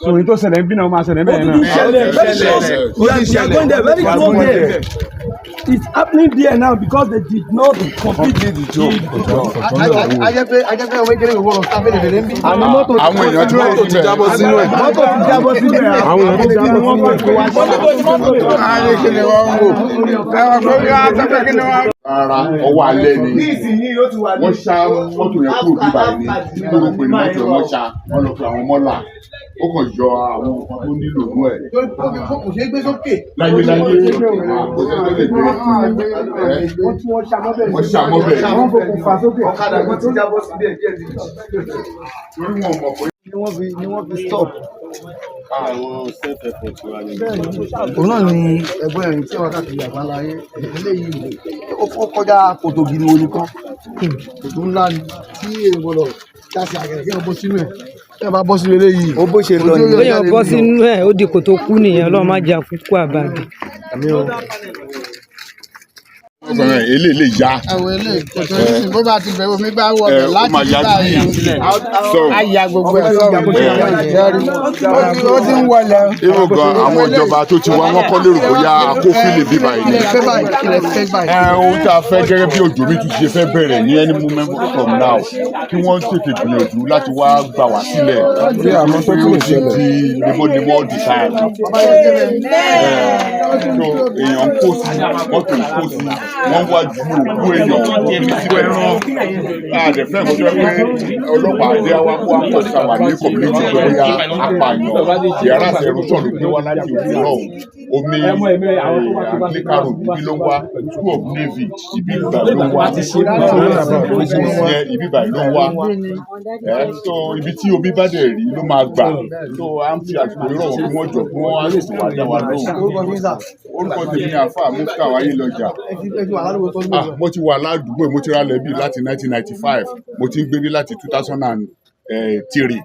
So it was a been a master. We are going there very close there. It's happening there now because they did not complete the job. I just wait till we go stop it. Àwọn èèyàn tí mọ́tò ti jábọ́ sínú ẹ̀. Mọ́tò ti jábọ́ sínú ẹ̀. Àwọn èèyàn ti jábọ́ sínú ẹ̀. Ààrẹ kí ni wọ́n ń wò? Ẹ̀wọ̀n kò rí àtọ́fẹ́ kí ni wọ́n. Rárá, ọwọ́ alẹ́ ni wọ́n ṣá mọ́tò yẹn kúrò bíbá yìí ní gbogbo pé mọ́tò yẹn wọ́n ṣá wọ́n lọ fi àwọn mọ́là ó kàn yọ àwọn nǹkan tó nílò nú ẹ̀. Kò ṣeé gbé sókè. Láyé kò sí tó lè gbé wọ́n ṣá mọ́bẹ̀. Ọ̀kadà kan ti jábọ́ sí díẹ̀ díẹ̀. Torí wọn mọ̀ pé. Ni wọ́n fi stop. Àwọn self-effort wa ni. Òun náà ni ẹ̀gbọ́n ẹ̀rín tí wọ́n káàkiri àgbáńlá ayé eléyìí ó kọjá kòtò gidi wo nìkan kòtò ńlá ni tí èèyàn gbọ́dọ̀ dáṣe àgẹ̀rẹ̀ kí wọ́n bọ́ sínú ẹ̀ kí wọ́n bá bọ́ sínú eléyìí. Ó bó ṣe lọ ní. Bóyá bọ́ sínú ẹ̀ ó di kòtò kú nìyẹn Ọlọ́run má jẹ́ àkúkú àbàdì. Eléyìí lè yá. Àwọn eléyìí kòtò yìí bó bá ti bẹ̀rù mi bá wọ̀ bẹ̀ láti bá yẹn àyà gbogbo ẹ̀ sọ̀rọ̀ ó ti ń wọlé. Irú gan àwọn ìjọba tó ti wá wọ́n kọ́ lérò bóyá kófìlì bíbá yìí. Ohun tá a fẹ́ gẹ́gẹ́ bí òjò mi tún ṣe fẹ́ bẹ̀rẹ̀ ní any moment from now kí wọ́n tètè gbìyànjú láti wá gbà wá sílẹ̀ bí àmọ́ tó kúrò sí di lemọ́lemọ́ di time. Èèyàn ń kó sí mọ́tò ń kó sí wọ́n wá ju òkú èèyàn síbẹ̀ náà. Àdẹ̀fẹ́ kò tó pé ọlọ́pàá àdé wa kó àkọsà wà ní community tó bóyá apààyàn yàrá ìṣẹ̀rùsọ̀ ló gbé wá láti òwúrọ̀ omi Anglican road ibi ló wá school of navy ibi ìgbà ló wá ibi ìgbà ló wá so ibi tí omi bá dẹ̀ rí ló máa gbà so à ń fi àsìkò ìrọ̀ wọn kí wọ́n jọ kí wọ́n á lè sì wá dá wa lóhùn. Orúkọ tèmi ni àfáà Mufta Ayélọ́jà. Mo ti wà ládùúgbò mo ti rálẹ̀ bíi láti 1995 mo ti ń gbé bí láti 2003.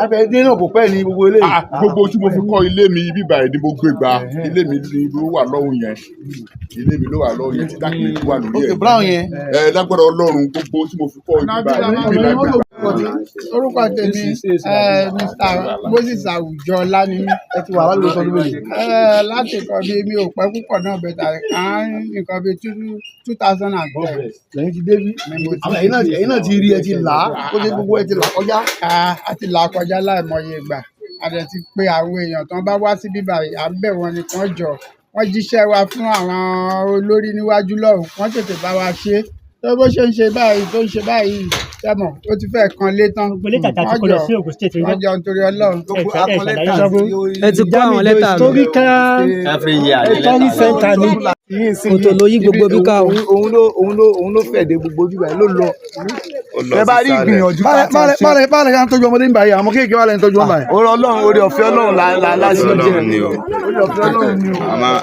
Abẹ́dé náà kò pẹ́ ní gbogbo ilé. Gbogbo tí mo fi kọ́ ilé mi bíbá ẹ̀ ni mo gbé gba ilé mi ló wà lọ́hùn yẹn ilé mi ló wà lọ́hùn yẹn tí dákìlì tó wà lórí ẹ̀. Òkè brown yẹn. Lágbára Ọlọ́run gbogbo tí mo fi kọ́ bíbá ẹ̀ níbi lágbára. Orúkọ tèmi Mr. Moses Àwùjọlá ni mí. Ẹ ti wà lálẹ́ sọdún méjì. Láti nǹkan bíi mi ò pẹ́ púpọ̀ náà bẹ̀tà nǹkan bíi 2010. Lẹ́yìn ti débí. Ẹ̀yin náà ti rí ẹ ti là á ó ṣe gbogbo ẹ ti là kọjá. A ti là kọjá láìmọye ìgbà. A dẹ̀ ti pé àwọn èèyàn tán bá wá sí bíbá yìí à ń bẹ̀ wọ́n ni kán jọ. Wọ́n jíṣẹ́ wa fún àwọn olórí níwájú lọ́hùn. Wọ́n tètè bá wa ṣe. Tó bó ṣe ń ṣe báyìí tó ń ṣe báyìí sẹ́mọ̀ ó ti fẹ́ kan lé tán. Wọ́n jọ nítorí Ọlọ́run. Ẹ ti kó àwọn lẹ́tà mi. Torí sẹ́ńtà ni. Kòtò ló yí gbogbo bí ká o. Òun ló fẹ̀ dé gbogbo bíbá yìí ló lọ. Ẹ bá rí ìgbìyànjú ká ti ṣe. Bára ká ń tọ́jú ọmọdé nígbà yìí àwọn kéèké wà lẹ́yìn tọ́jú wọn báyìí. Orí Ọlọ́run orí ọ̀fẹ́ Ọlọ́run láti jẹ́. Orí ọ̀fẹ́ Ọlọ́run ni o.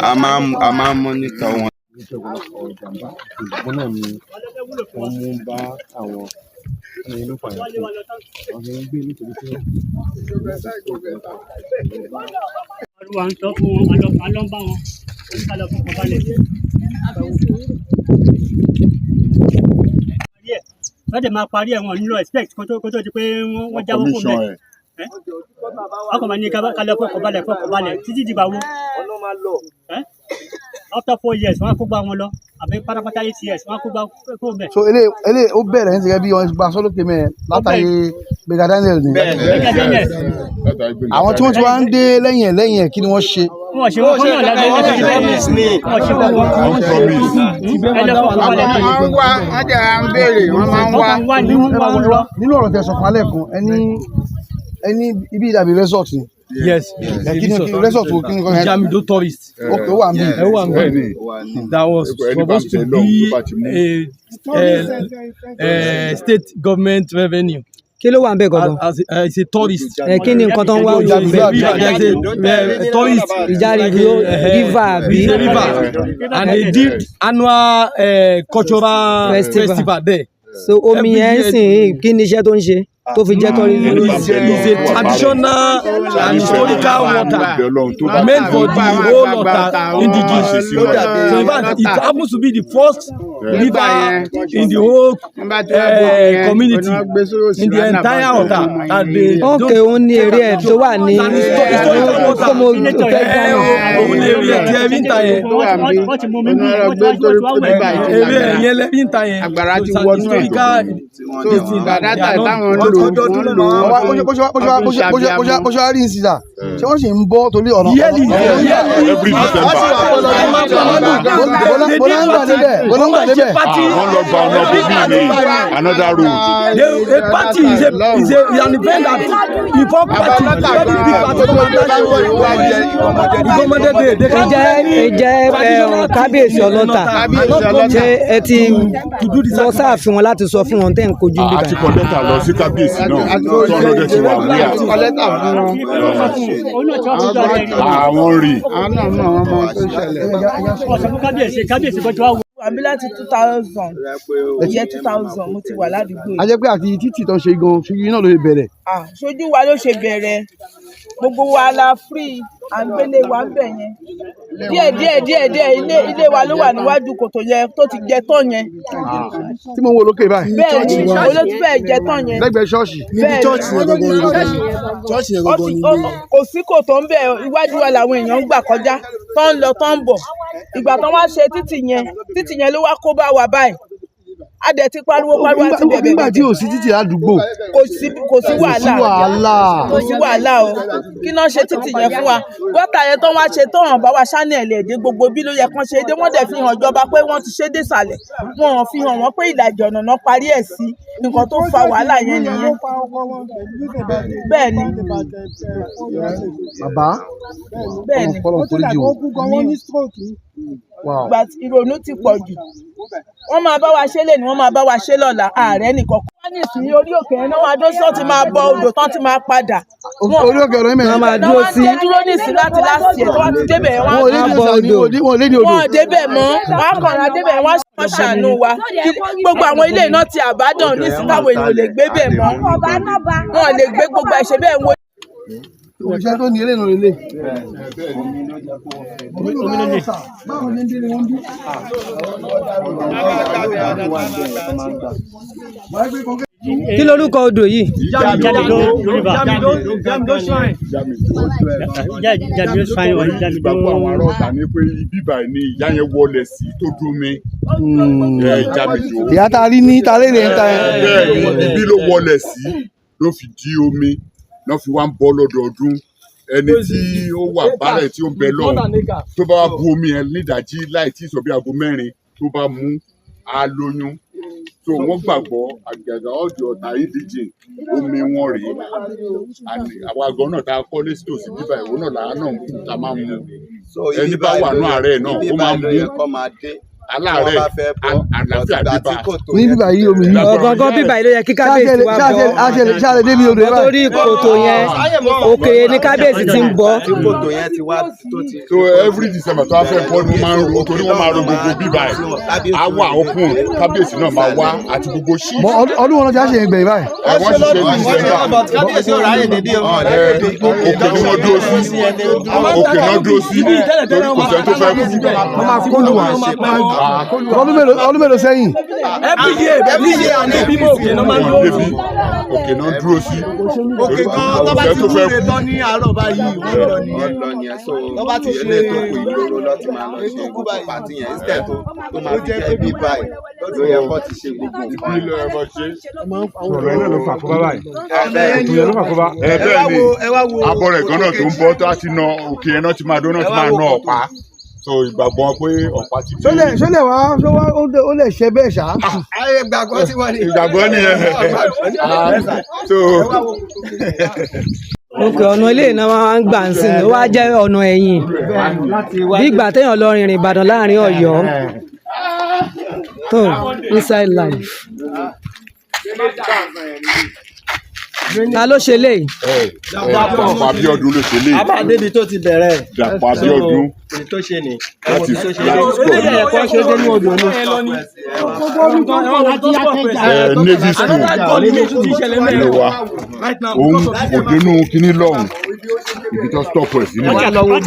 A máa ń mọ́nítọ̀ wọn. Ìjọba náà ni wọ́n mú bá àwọn ẹni ló fàyà fún àwọn ẹni gbé nítorí pé Olúwa ń sọ fún wọn, àlọ́ ń bá wọn, oníkàlọ́ fún ọkọ̀ balẹ̀. Wọ́n dẹ̀ máa parí ẹ̀ wọn nílò expect kó tó di pé wọ́n jáwọ́ fún mi. Ọkọ̀ máa ní kálọ̀ fún ọkọ̀ balẹ̀ títí dìgbà wo. After 4 years wọ́n á kó gbá wọn lọ àbí pátápátá 8 years wọ́n á kó gbá kó bẹ̀. So ele ó bẹ̀rẹ̀ ní ti gẹ́gẹ́ bí wọ́n gba sọ́lókè mẹ́ẹ̀ látàrí Bega Daniel ni. Àwọn tí wọ́n ti wá ń dé lẹ́yìn ẹ̀ kí ni wọ́n ṣe. Wọ́n ṣe wọ́n náà lábẹ́ wọ́n ṣe wọ́n ṣe wọ́n wá ọjà à ń béèrè wọ́n máa ń wá ní wọ́n máa ń lọ. Nínú ọ̀rọ̀ tẹ̀sán kan alẹ́ kan ẹni ibi ìdàbí resort ni. Yes. Resort wo kí ni kan yẹn. Jamido tourist. Okay, wà mí. That was supposed to be a state government revenue. Kí ló wà ń bẹ̀ gangan? As a tourist. Kí ni nǹkan tó ń wá ojú ibẹ̀? Tourist. Ìjà river bí. And they did annual cultural festival there. So omi yẹn ń sìn kí ni iṣẹ́ tó ń ṣe tó fi jẹ́ tourism? It's a traditional and historical water meant for the whole of the indigenous. So in fact, it happens to be the first river in the whole community in the entire Ọ̀tà that they don't. Okay, òun ní eré ẹ̀ tó wà ní ọmọ òun ní eré ẹ̀ tí ẹ fi ń ta yẹn. Eré ẹ̀ yẹn lẹ́ fi ń ta yẹn. Àgbàrá ti wọnú ẹ̀. So dàdátà táwọn ń lò bó ṣe wá rí ìsìlá ṣé wọ́n sì ń bọ́ torí ọ̀nà every December. Bolangba débẹ̀. Wọ́n lọ gba ọ̀nà bíbí ní another road. A party is an event that involve party very big party ìjẹ́ kábíyèsí ọlọ́ta ṣé ẹ ti lọ sáàfin wọn láti sọ fún wọn tẹ́ ń kojú bíbá. àti kọ́lẹ́tà lọ sí kábíyèsí náà tọ́lọ́dẹ ti wà wíyà. àwọn rí. kábíyèsí bọ́jú wa. àbí láti 2000 ìyẹn 2000 mo ti wà ládùúgbò yìí. a jẹ́ pé àti títì tó ṣe gan ṣojú náà ló ṣe bẹ̀rẹ̀. ṣojú wa ló ṣe bẹ̀rẹ̀ gbogbo wa la free à ń gbélé wa ń bẹ̀ yẹn díẹ̀ ilé wa ló wà níwájú kòtò yẹn tó ti jẹ tán yẹn. tí mo ń wo lókè báyìí. bẹ́ẹ̀ ni olóòtú fẹ́ẹ̀ jẹ tán yẹn. lẹ́gbẹ̀ẹ́ ṣọ́ọ̀ṣì. bẹ́ẹ̀ ni kò sí kòtò ń bẹ̀ iwájú wa làwọn èèyàn ń gbà kọjá tó ń lọ tó ń bọ̀ ìgbà tó wá ṣe títì yẹn ló wá kó bá wa báyìí a dẹ̀ ti pariwo àti bẹ̀bẹ̀. nígbà tí ò sí títì ládùúgbò. kò sí wàhálà o kí náà ṣe títì yẹn fún wa gọ́tà yẹn tó wá ṣe tó hàn bá wa ṣánẹ̀lì èdè gbogbo bí ló yẹ kán ṣe dé wọ́n dẹ̀ fi hàn ìjọba pé wọ́n ti ṣe dé sàlẹ̀ wọ́n fi hàn wọ́n pé ìlàjì ọ̀nà náà parí ẹ̀ sí nǹkan tó fa wàhálà yẹn nìyẹn. bẹ́ẹ̀ ni bàbá bẹ́ẹ̀ ni ìgbà ìrònú ti pọ̀ jù wọ́n máa bá wa ṣe lè ní wọ́n máa bá wa ṣe lọ́la ààrẹ nìkan. wọ́n ní ìsìn orí òkè yẹn náà wọ́n adó sọ ti máa bọ odò tán ti máa padà. orí òkè ọ̀rọ̀ yẹn máa dúró sí. wọ́n dúró ní ìsìn láti láti ẹ̀ tó wọ́n ti débẹ̀ wọ́n á bọ odò. wọ́n débẹ̀ mọ́ wọ́n á kọ̀ra débẹ̀ wọ́n á ṣàánú wa gbogbo àwọn ilé iná ti àbádàn ní ìsìn táwọn èèyàn lè gbé bẹ̀ mọ́ wọn lè gbé gbogbo ẹ̀ṣẹ̀ bẹ́ẹ̀ wọ́n. Òṣìṣẹ́ tó ní eré nù lélẹ̀. Kí lorúkọ odò yìí? ìgbàgbọ́ àwọn ará Ọ̀tà ní pé bíbà ni ìyá yẹn wọlé sí tó dún mi. ìyá ta rí ní ta lè rè ń ta yẹn. bẹ́ẹ̀ ni ibi ló wọlé sí ló fi di omi náà fi wá ń bọ́ lọ́dọọdún ẹni tí ó wà bálẹ̀ tí ó ń bẹ lọ́hùn tó bá wá bu omi yẹn nídàájí láì tí ì sọ bí aago 4 tó bá mú á lóyún so wọ́n gbàgbọ́ àgbàgbà ọ̀dọ̀ Ọ̀tà ìdíje omi wọn rèé àwọn àgọ́ náà tá a kọ́ lé sítòsí bíbá ìwọ náà làá náà kú tá a máa mú ẹni bá wà ní àárẹ̀ náà ó máa mú aláàárẹ̀ àlàáfíà bíbá. ní bíbá yìí omi yìí. ọ̀gángan bíbá yìí ló yẹ kí kábíyèsí wá bọ̀. ṣáàlẹ̀ débi odò yẹn báyìí. nítorí kòtò yẹn òkè ní kábíyèsí ti ń bọ̀. so every December tó a fẹ́ bọ́ ni wọ́n máa ń ro torí wọ́n máa ro gbogbo bíbá ẹ̀ á wà òkun kábíyèsí náà máa wá àti gbogbo ṣí. ọdún wọn lọ́jà ṣe ń gbẹ̀yìn báyìí. wọ́n ṣiṣẹ́ ní December òkè ni wọ́n dúró sí òkè náà dúró sí torí kò sẹ́ni tó fẹ́ kú. ọdún mélòó sẹ́yìn. òkè náà dúró sí òkè kan tó bá ti wúre tán ní àárọ̀ báyìí wọ́n lọ nìyẹn so tó bá ti ṣe tó kù ìlú lọ ti máa lọ ṣe gbogbo pàtì yẹn instead tó máa fi jẹ́ bí báyìí ló yẹ kó ti ṣe gbogbo nǹkan. ìlú ẹ̀ bọ̀ ṣe. ọ̀rọ̀ ilé ló fà kóbá báyìí. bẹ́ẹ̀ ni abọ́ rẹ̀ kan náà tó ń bọ́ tó a ti na òkè yẹn náà ti máa dún náà ti máa na ọ̀pá so ìgbàgbọ́ pé ọ̀pá ti dé. sọlẹ̀ wá ó lè ṣe bẹ́ẹ̀ ṣá. ìgbàgbọ́ tí wọ́n ní. ìgbàgbọ́ nìyẹn so. òkè ọ̀nà ilé iná máa ń gbà ń sìn ó wá jẹ́ ọ̀nà ẹ̀yìn bí ìgbà téèyàn lọ rìnrìn Ìbàdàn láàrin Ọ̀yọ́ tó inside life. Ta ló ṣe léyìí? Dàpọ̀ Abíọ́dún ló ṣe léyìí. a máa débi tó ti bẹ̀rẹ̀. Dàpọ̀ Abíọ́dún. èyí tó ṣe ni. láti ẹ̀kọ́ ṣe dé ní odò ni. Navy school ló wà òun kò dénú kínní lọ́hùn ibi tó stop ẹ̀ sí nìyẹn.